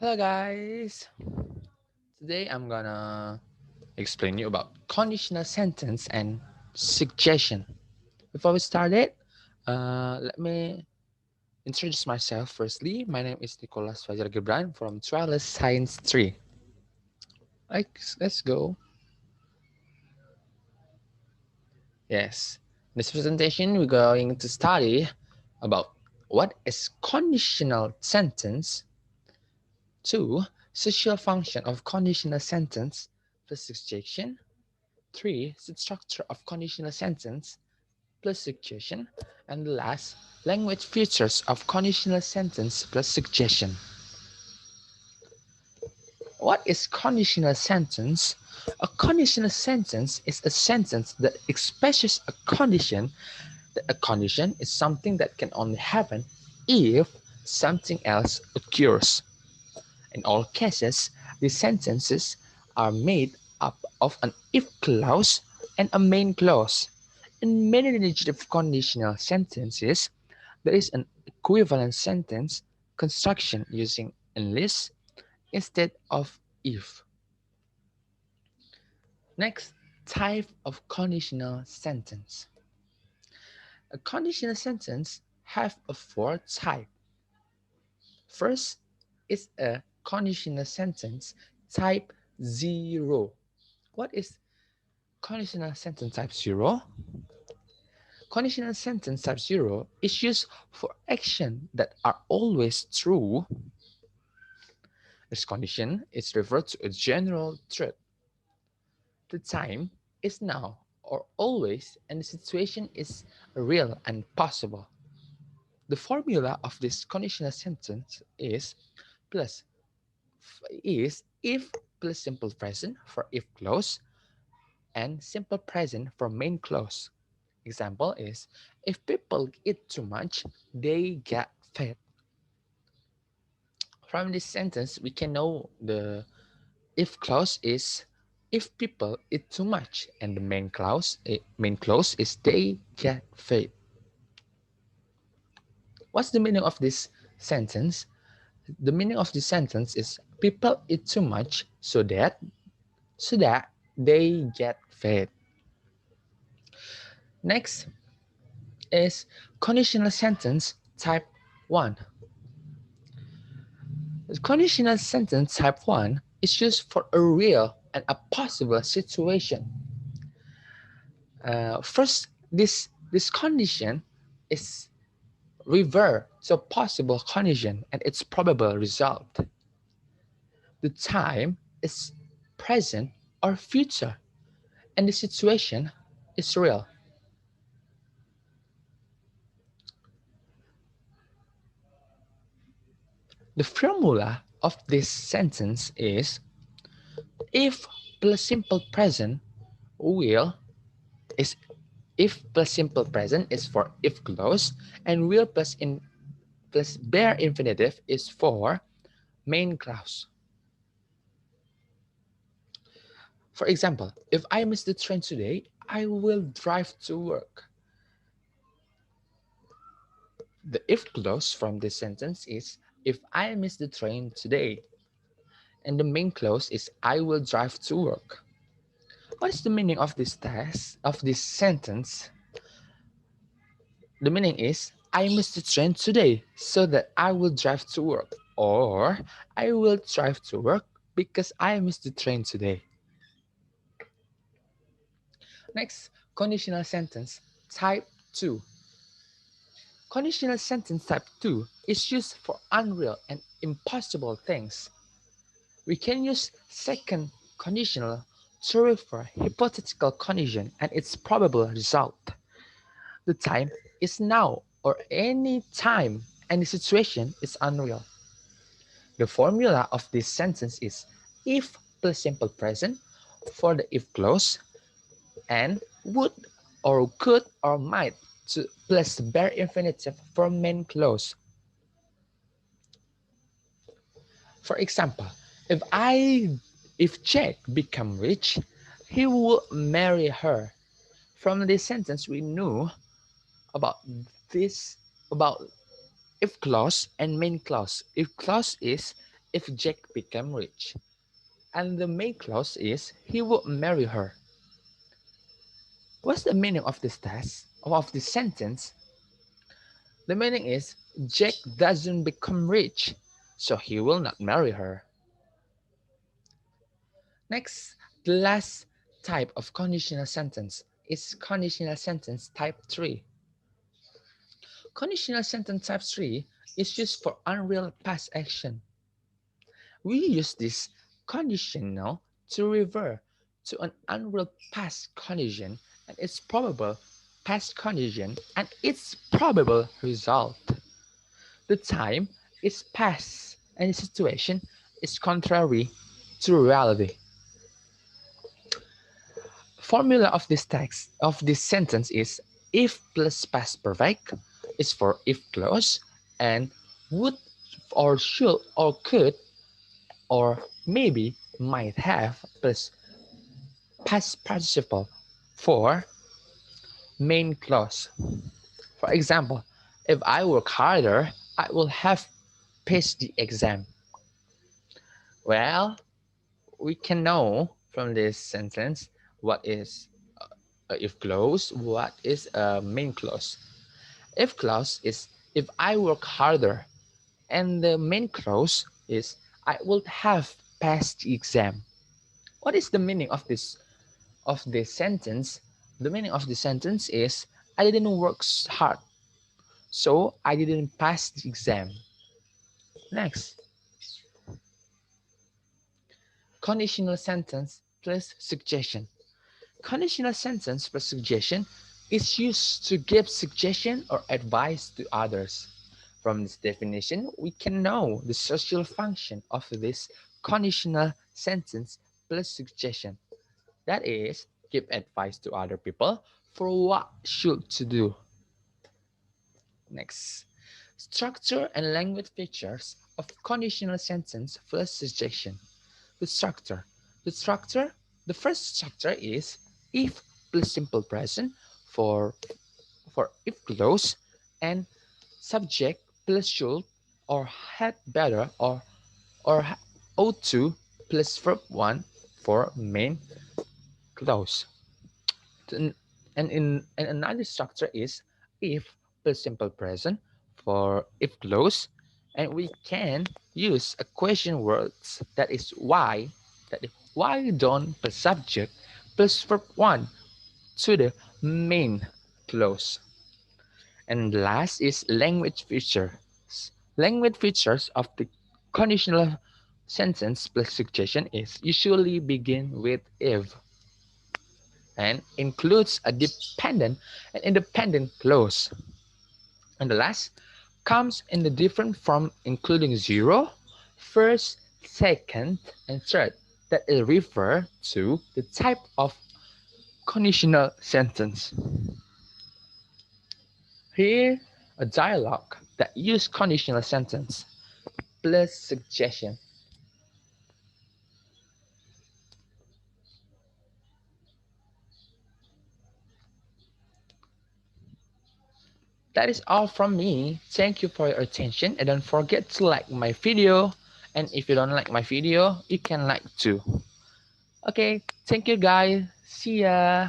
Hello guys. Today I'm gonna explain you about conditional sentence and suggestion. Before we start it, let me introduce myself firstly. My name is Nicholas Fajar Gibran from Trialist Science 3. Let's go. Yes. In this presentation, we're going to study about what is conditional sentence, 2. Social function of conditional sentence plus suggestion, 3. The structure of conditional sentence plus suggestion. And last, language features of conditional sentence plus suggestion. What is conditional sentence? A conditional sentence is a sentence that expresses a condition. That a condition is something that can only happen if something else occurs. In all cases, these sentences are made up of an if clause and a main clause. In many negative conditional sentences, there is an equivalent sentence construction using unless instead of if. Next, type of conditional sentence. A conditional sentence have a four type. First is a conditional sentence type 0. What is conditional sentence type 0? Conditional sentence type 0 is used for action that are always true. This condition is referred to a general truth. The time is now or always, and the situation is real and possible. The formula of this conditional sentence is plus is if plus simple present for if clause and simple present for main clause. Example is if people eat too much, they get fat. From this sentence, we can know the if clause is if people eat too much, and the main clause is they get fat. What's the meaning of this sentence? The meaning of this sentence is people eat too much so that they get fat. Next is conditional sentence type 1. The conditional sentence type 1 is used for a real and a possible situation. First, this condition is revert to a possible condition and its probable result. The time is present or future, and the situation is real. The formula of this sentence is if plus simple present will is if plus simple present is for if clause, and will plus bare infinitive is for main clause. For example, if I miss the train today, I will drive to work. The if clause from this sentence is if I miss the train today, and the main clause is I will drive to work. What is the meaning of this sentence? The meaning is I missed the train today so that I will drive to work, or I will drive to work because I missed the train today. Next, conditional sentence type 2. Conditional sentence type 2 is used for unreal and impossible things. We can use second conditional to refer hypothetical condition and its probable result. The time is now or any time, and the situation is unreal. The formula of this sentence is if plus simple present for the if clause and would or could or might to plus bare infinitive for main clause. For example, if Jack become rich, he will marry her. From this sentence, we knew about this about if clause and main clause. If clause is if Jack became rich. And the main clause is he would marry her. What's the meaning of this test, of this sentence? The meaning is Jack doesn't become rich, so he will not marry her. Next, the last type of conditional sentence is conditional sentence type 3. Conditional sentence type 3 is used for unreal past action. We use this conditional to refer to an unreal past condition and its probable past condition and its probable result. The time is past and the situation is contrary to reality. Formula of this text of this sentence is if plus past perfect is for if clause and would or should or could or maybe might have plus past participle for main clause. For example, if I work harder, I will have passed the exam. Well, we can know from this sentence what is if clause, what is a main clause. If clause is if I work harder, and the main clause is I will have passed the exam. What is the meaning of this sentence? The meaning of the sentence is I didn't work hard, so I didn't pass the exam. Next, conditional sentence plus suggestion. Conditional sentence plus suggestion is used to give suggestion or advice to others. From this definition, we can know the social function of this conditional sentence plus suggestion. That is, give advice to other people for what should to do. Next, structure and language features of conditional sentence plus suggestion. The structure. The structure, the first structure is if plus simple present for if clause and subject plus should or had better or ought to plus verb 1 for main clause. And another structure is if plus simple present for if clause, and we can use a question words that is why, that is why don't plus subject plus verb 1 to the main clause. And last is language features. Language features of the conditional sentence plus suggestion is usually begin with if and includes a dependent and independent clause. And the last comes in the different form including zero, first, second, and third that is refer to the type of conditional sentence. Here, a dialogue that use conditional sentence plus suggestion. That is all from me. Thank you for your attention and don't forget to like my video. And if you don't like my video, you can like too. Okay, thank you guys. See ya.